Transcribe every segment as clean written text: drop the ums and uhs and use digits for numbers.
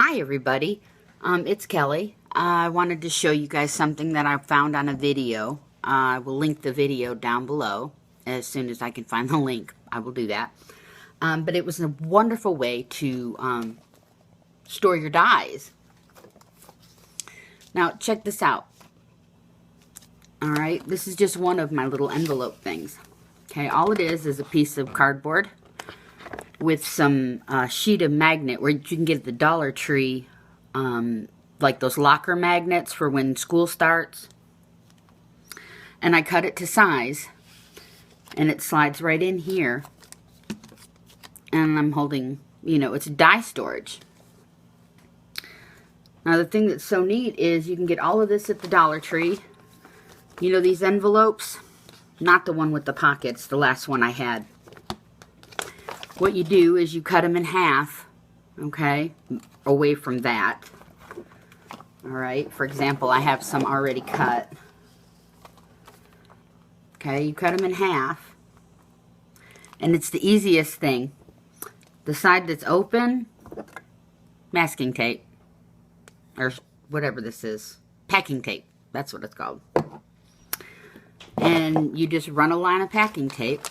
Hi everybody, it's Kelly. I wanted to show you guys something that I found on a video. I will link the video down below. As soon as I can find the link, I will do that. But it was a wonderful way to store your dies. Now check this out. Alright, this is just one of my little envelope things. Okay, all it is a piece of cardboard with some sheet of magnet where you can get at the Dollar Tree, like those locker magnets for when school starts. And I cut it to size, and it slides right in here. And I'm holding, you know, it's die storage. Now the thing that's so neat is you can get all of this at the Dollar Tree. You know these envelopes? Not the one with the pockets, the last one I had. What you do is you cut them in half, okay, away from that. Alright, for example, I have some already cut. Okay, you cut them in half. And it's the easiest thing. The side that's open, masking tape. Or whatever this is. Packing tape. That's what it's called. And you just run a line of packing tape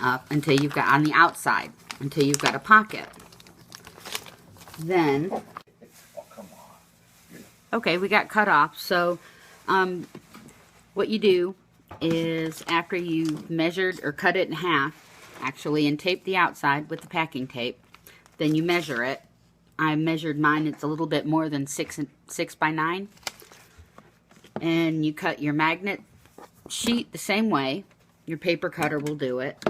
up until you've got, on the outside, until you've got a pocket. Then, okay, we got cut off. So, what you do is after you've measured or cut it in half, actually, and taped the outside with the packing tape, then you measure it. I measured mine, it's a little bit more than 6 by 9. And you cut your magnet sheet the same way. Your paper cutter will do it.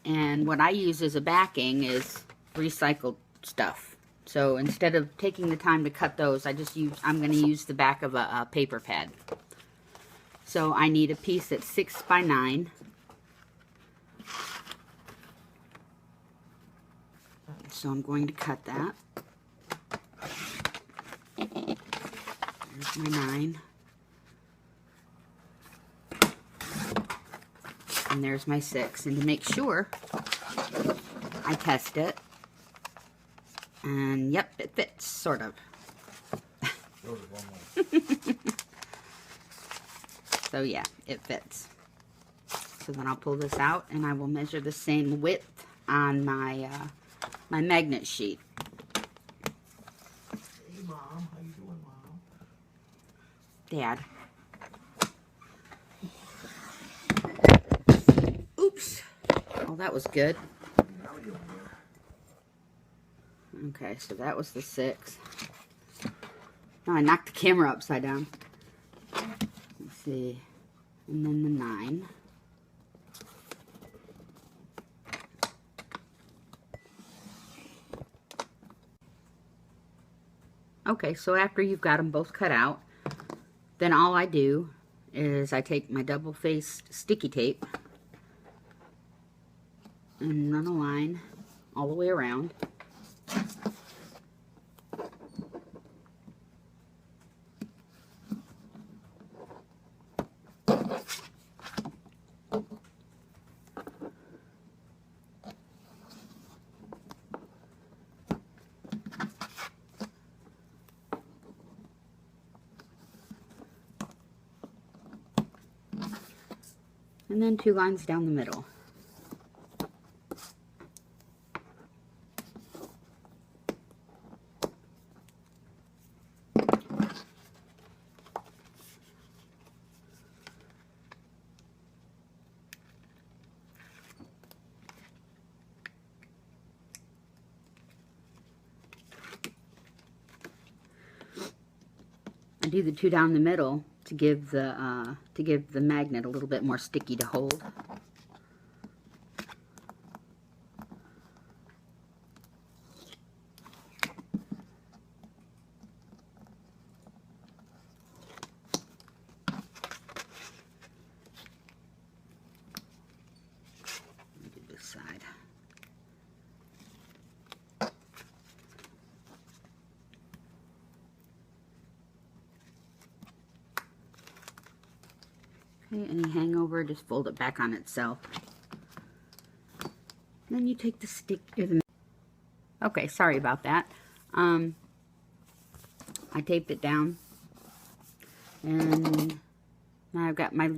And what I use as a backing is recycled stuff. So instead of taking the time to cut those, I'm going to use the back of a paper pad. So I need a piece that's 6 by 9. So I'm going to cut that. There's my 9. And there's my 6. And to make sure, I test it. And yep, it fits, sort of. So yeah, it fits. So then I'll pull this out and I will measure the same width on my my magnet sheet. Hey Mom, how you doing, Mom? Dad. Oops. Oh, that was good. Okay, so that was the 6. Oh, I knocked the camera upside down. Let's see. And then the 9. Okay, so after you've got them both cut out, then all I do is I take my double-faced sticky tape and run a line all the way around. And then 2 lines down the middle. I do the 2 down the middle to give the magnet a little bit more sticky to hold. Do this side. Okay, any hangover, just fold it back on itself. Then you take the stick. Okay, sorry about that. I taped it down, and now I've got my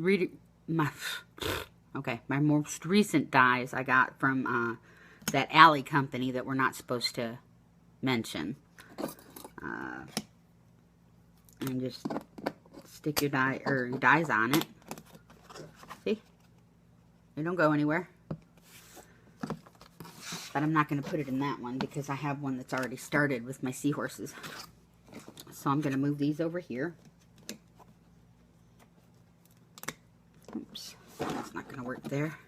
most recent dies I got from that alley company that we're not supposed to mention. And just stick your dies on it. See? They don't go anywhere. But I'm not going to put it in that one because I have one that's already started with my seahorses. So I'm going to move these over here. Oops, that's not going to work there.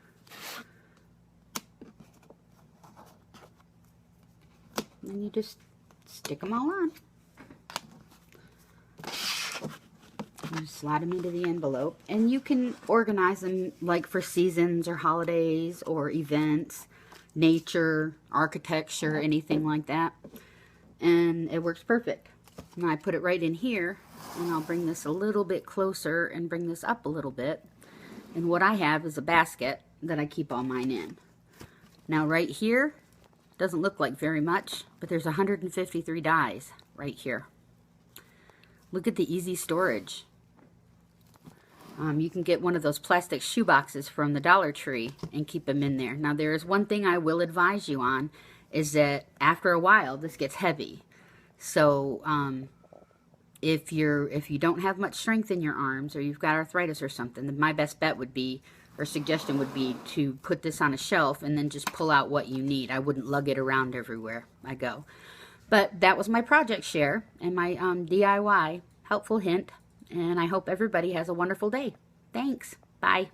And then you just stick them all on. You slide them into the envelope. And you can organize them like for seasons or holidays or events, nature, architecture, anything like that. And it works perfect. And I put it right in here, and I'll bring this a little bit closer and bring this up a little bit. And what I have is a basket that I keep all mine in. Now right here, doesn't look like very much, but there's 153 dies right here. Look at the easy storage. You can get one of those plastic shoe boxes from the Dollar Tree and keep them in there. Now there is one thing I will advise you on, is that after a while this gets heavy. So if you don't have much strength in your arms, or you've got arthritis or something, then my best bet would be, or suggestion would be, to put this on a shelf and then just pull out what you need. I wouldn't lug it around everywhere I go. But that was my project share and my DIY helpful hint, and I hope everybody has a wonderful day. Thanks. Bye.